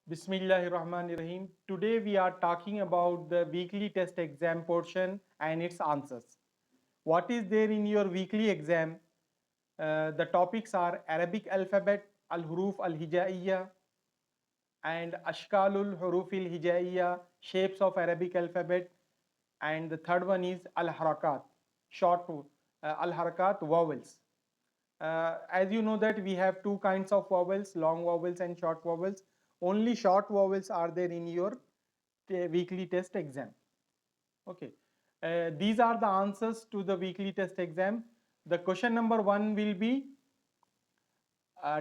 Bismillahirrahmanirrahim. Today we are talking about the weekly test exam portion and its answers. What is there in your weekly exam? The topics are Arabic alphabet, al-huruf al-hijaiyya and ashkalul huruf al-hijaiyya, shapes of Arabic alphabet, and the third one is al-harakat, short al-harakat vowels. As you know that we have two kinds of vowels, long vowels and short vowels. Only short vowels are there in your weekly test exam. Okay. These are the answers to the weekly test exam. The question number 1 will be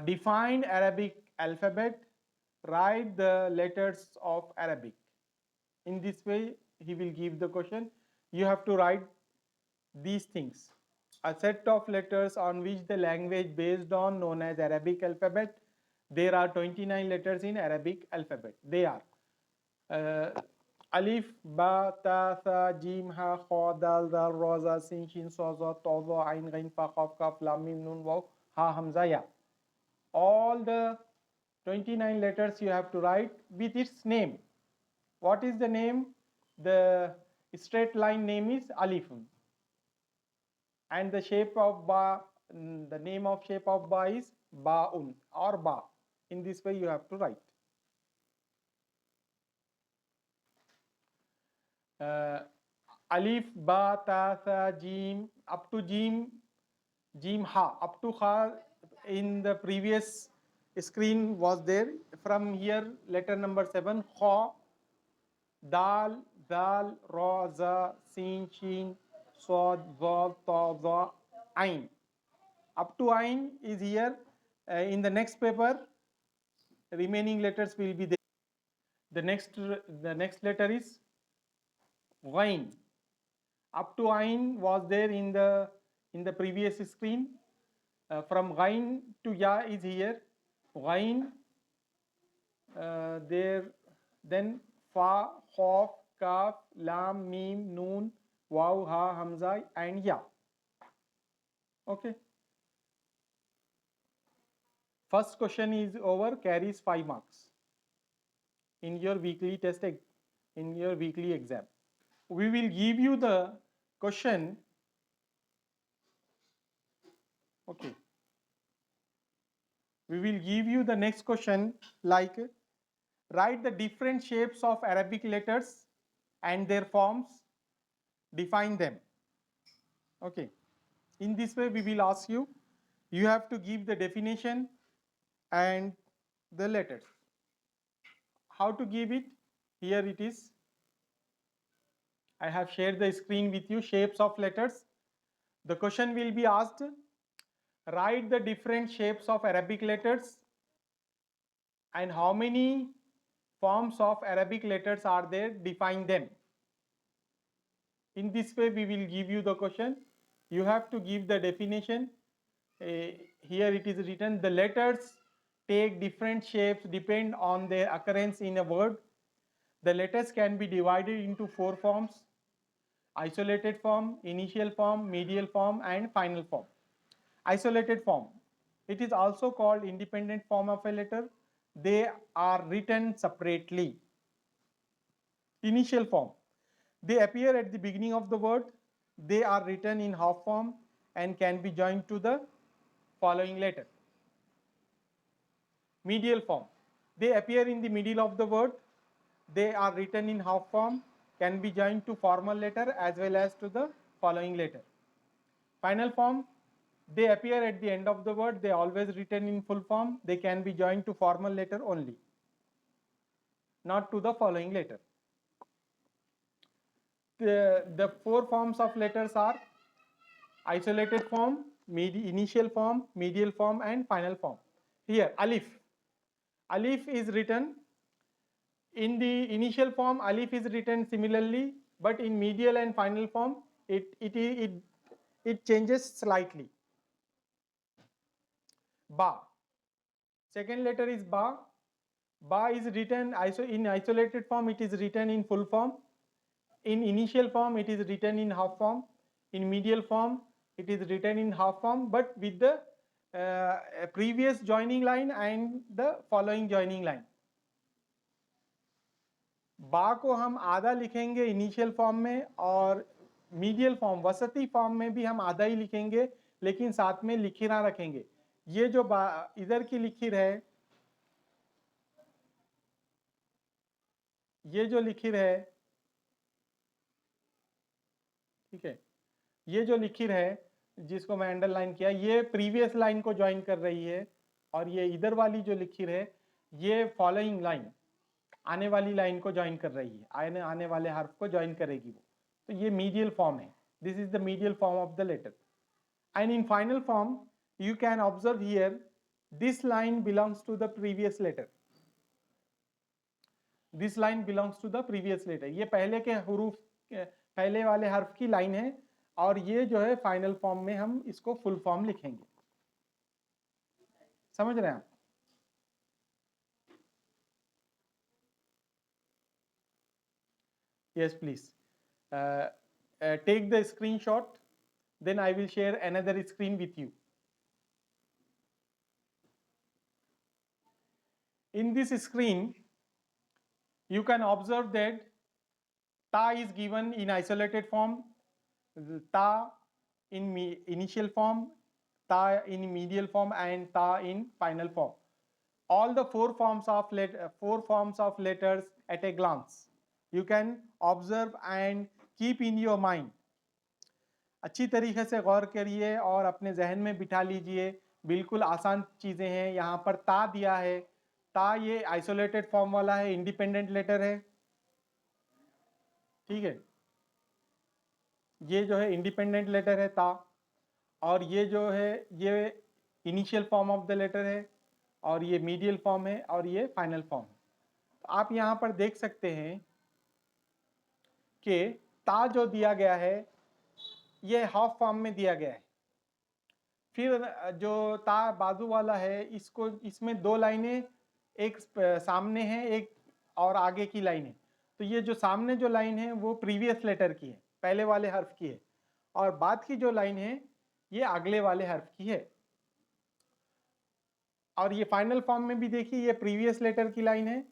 define Arabic alphabet, write the letters of Arabic. In this way, he will give the question. You have to write these things. A set of letters on which the language based on known as Arabic alphabet. There are 29 letters in Arabic alphabet. They are Alif, Ba, Ta, Tha, Jim, Ha, Kha, Dal, Dal, Ra, Za, Sin, Shin, Sa, Za, Ta, Za, Ain, Ghain, Fa, Qaf, Kaf, Lam, Mim, Nun, Waw, Ha, Hamza, Ya. All the 29 letters you have to write with its name. What is the name? The straight line name is Alif. And the shape of ba, the name of shape of ba is baun or ba. In this way you have to write. Alif, ba, ta, tha, jim, up to jim, jim, ha, up to ha. In the previous screen was there. From here, letter number 7, kha, dal, dal, ra, za, sin, shin, swad, zal, ta, za, ain. Up to ain is here. In the next paper, remaining letters will be there. The next letter is Ghain. Up to Ain was there in the previous screen. From Ghain to Ya is here. Ghain, there, then Fa, Khaf, Kaf, Lam, Mim, Noon, Waw, Ha, Hamza, and Ya. Okay. First question is over, carries 5 marks in your weekly test, in your weekly exam. We will give you the question. Okay. We will give you the next question like write the different shapes of Arabic letters and their forms, define them. Okay. In this way we will ask you, you have to give the definition and the letters. How to give it? Here it is. I have shared the screen with you, shapes of letters. The question will be asked, write the different shapes of Arabic letters and how many forms of Arabic letters are there, define them. In this way we will give you the question. You have to give the definition. Here it is written, the letters take different shapes depend on their occurrence in a word. The letters can be divided into 4 forms: isolated form, initial form, medial form, and final form. Isolated form, it is also called independent form of a letter. They are written separately. Initial form, they appear at the beginning of the word. They are written in half form and can be joined to the following letter. Medial form, they appear in the middle of the word. They are written in half form, can be joined to formal letter as well as to the following letter. Final form, they appear at the end of the word. They are always written in full form. They can be joined to formal letter only, not to the following letter. The 4 forms of letters are isolated form, initial form, medial form, and final form. Here, alif. Alif is written in the initial form. Alif is written similarly, but in medial and final form, it changes slightly. Ba. Second letter is ba. Ba is written in isolated form. It is written in full form. In initial form, it is written in half form. In medial form, it is written in half form, but with the previous joining line and the following joining line. बा को हम आधा लिखेंगे initial form में, और medial form वसती form में भी हम आधा ही लिखेंगे, लेकिन साथ में लिखिरा रखेंगे। ये जो बा इधर की लिखिर है, ये जो लिखिर है, ठीक है, ये जो लिखिर है जिसको मैं अंडरलाइन किया, ये प्रीवियस लाइन को ज्वाइन कर रही है, और ये इधर वाली जो लिखिर है ये फॉलोइंग लाइन, आने वाली लाइन को ज्वाइन कर रही है, आने वाले हर्फ को ज्वाइन करेगी वो। तो ये मीडियल फॉर्म है, this is the medial form of the letter. And in final form you can observe here this line belongs to the previous letter, this line belongs to the previous letter। ये पहले के हुरूफ, पहले वाले हर्फ की line है, और ये जो है फाइनल फॉर्म में हम इसको फुल फॉर्म लिखेंगे। समझ रहे हैं आप? yes please take the screenshot, then I will share another screen with you। in this screen you can observe that ta is given in isolated form, ta in initial form, ta in medial form, and ta in final form, all the four forms of letters at a glance you can observe and keep in your mind। अच्छी तरीके से गौर करिए और अपने जहन में बिठा लीजिए, बिल्कुल आसान चीज़ें हैं। यहाँ पर ता दिया है, ता ये आइसोलेटेड फॉर्म वाला है, इंडिपेंडेंट लेटर है, ठीक है, ये जो है इंडिपेंडेंट लेटर है ता, और ये जो है ये initial form of the letter है, और ये मीडियल फॉर्म है, और ये फाइनल फॉर्म है। तो आप यहाँ पर देख सकते हैं कि ता जो दिया गया है ये हाफ फॉर्म में दिया गया है। फिर जो ता बाजू वाला है, इसको इसमें दो लाइनें, एक सामने है, एक और आगे की लाइन है। तो ये जो सामने जो लाइन है वो प्रीवियस लेटर की है, पहले वाले हर्फ की है, और बाद की जो लाइन है ये अगले वाले हर्फ की है। और ये फाइनल फॉर्म में भी देखिए, ये प्रीवियस लेटर की लाइन है,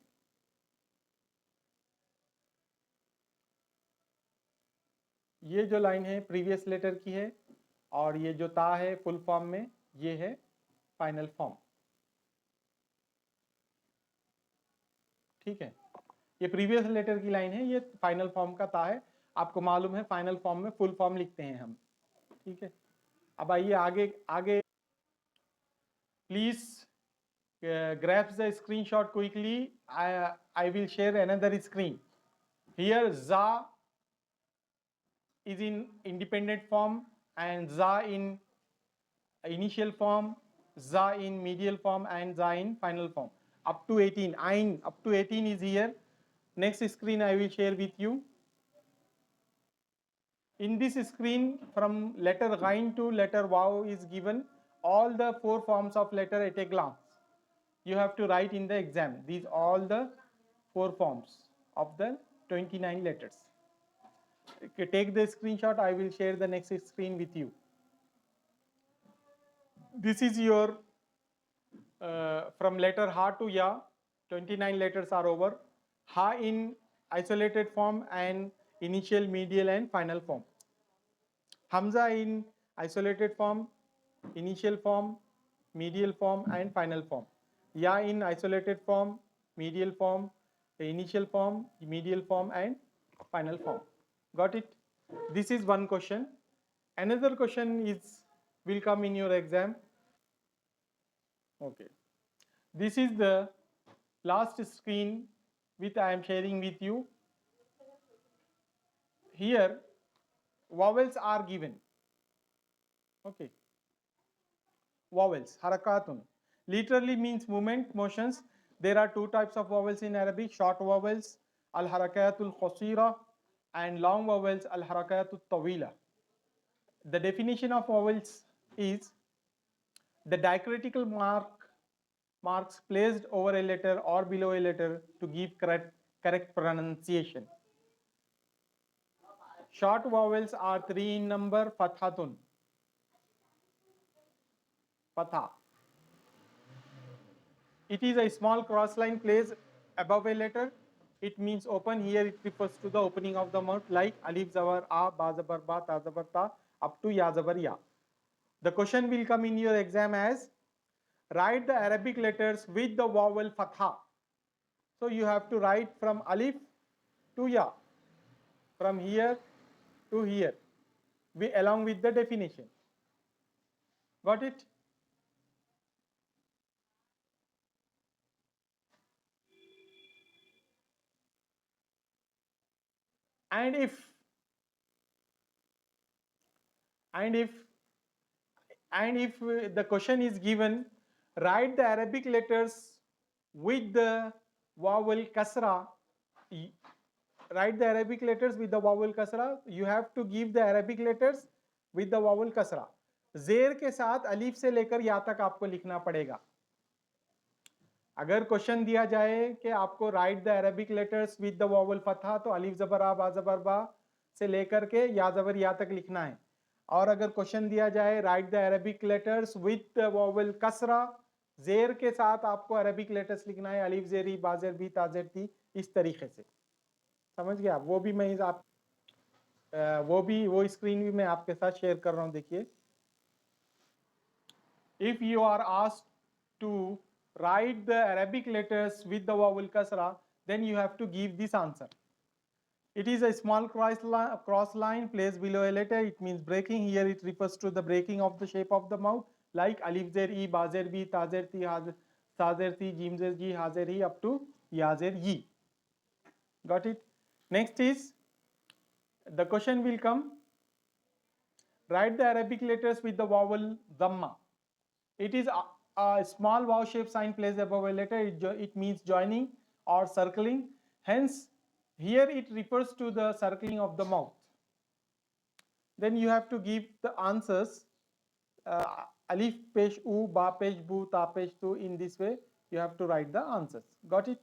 ये जो लाइन है प्रीवियस लेटर की है, और ये जो ता है फुल फॉर्म में ये है फाइनल फॉर्म, ठीक है। ये प्रीवियस लेटर की लाइन है, ये फाइनल फॉर्म का ता है। आपको मालूम है फाइनल फॉर्म में फुल फॉर्म लिखते हैं हम, ठीक है। अब आइए आगे आगे, please grab the screenshot quickly। I will share another screen। Here za is in independent form, and za in initial form, za in medial form, and za in final form up to 18, ain up to 18 is here। Next screen I will share with you। In this screen, from letter ghain to letter waw is given all the four forms of letter at a glance। You have to write in the exam these all the four forms of the 29 letters। Okay, take the screenshot, I will share the next screen with you। This is your from letter ha to ya, 29 letters are over, ha in isolated form and initial, medial and final form, hamza in isolated form, initial form, medial form and final form, ya in isolated form, medial form, initial form, medial form and final form। Got it? This is one question। Another question is will come in your exam। Okay, this is the last screen which I am sharing with you। Here vowels are given, okay, vowels harakatun literally means movement, motions। There are two types of vowels in Arabic, short vowels al harakatul qasira and long vowels al harakatul tawila। The definition of vowels is the diacritical marks placed over a letter or below a letter to give correct pronunciation। Short vowels are three in number, fathatun, fatha, it is a small cross line placed above a letter, it means open. Here it refers to the opening of the mouth, like alif zabar a, ba zabar ba, ta zabar ta, up to ya zabar ya. The question will come in your exam as write the Arabic letters with the vowel fatha. So you have to write from alif to ya, from here to here, along with the definition. Got it? And if and if and if the question is given, write the Arabic letters with the vowel kasra. Write the Arabic letters with the vowel kasra. You have to give the Arabic letters with the vowel kasra. जेर के साथ अलीफ से लेकर या तक आपको लिखना पड़ेगा. अगर क्वेश्चन दिया जाए कि आपको right the Arabic letters with the vowel Fataha, तो अलीफ जबर आ, बा जबर बा से लेकर के या जबर या तक लिखना है. और अगर क्वेश्चन दिया जाए write the Arabic letters with the vowel kasra, जेर के साथ आपको अरेबिक लेटर्स लिखना है, अलीफ जेरी बाजेर भी ताजेर थी, इस तरीके से. समझ गया? वो भी मैं वो स्क्रीन भी मैं आपके साथ शेयर कर रहा हूं. देखिए, if you are asked to write the Arabic letters with the vowel kasra, then you have to give this answer. It is a small cross line placed below a letter. It means breaking. Here it refers to the breaking of the shape of the mouth, like alif zer e, ba zer bi, ta zer ti, sa zer ti, jim zer ji, ha zer hi, up to ya zer yi. Got it? Next is, the question will come, write the Arabic letters with the vowel dhamma. It is a small vowel shape sign placed above a letter. It means joining or circling. Hence, here it refers to the circling of the mouth. Then you have to give the answers. Alif pesh u, ba pesh bu, ta pesh tu. In this way, you have to write the answers. Got it?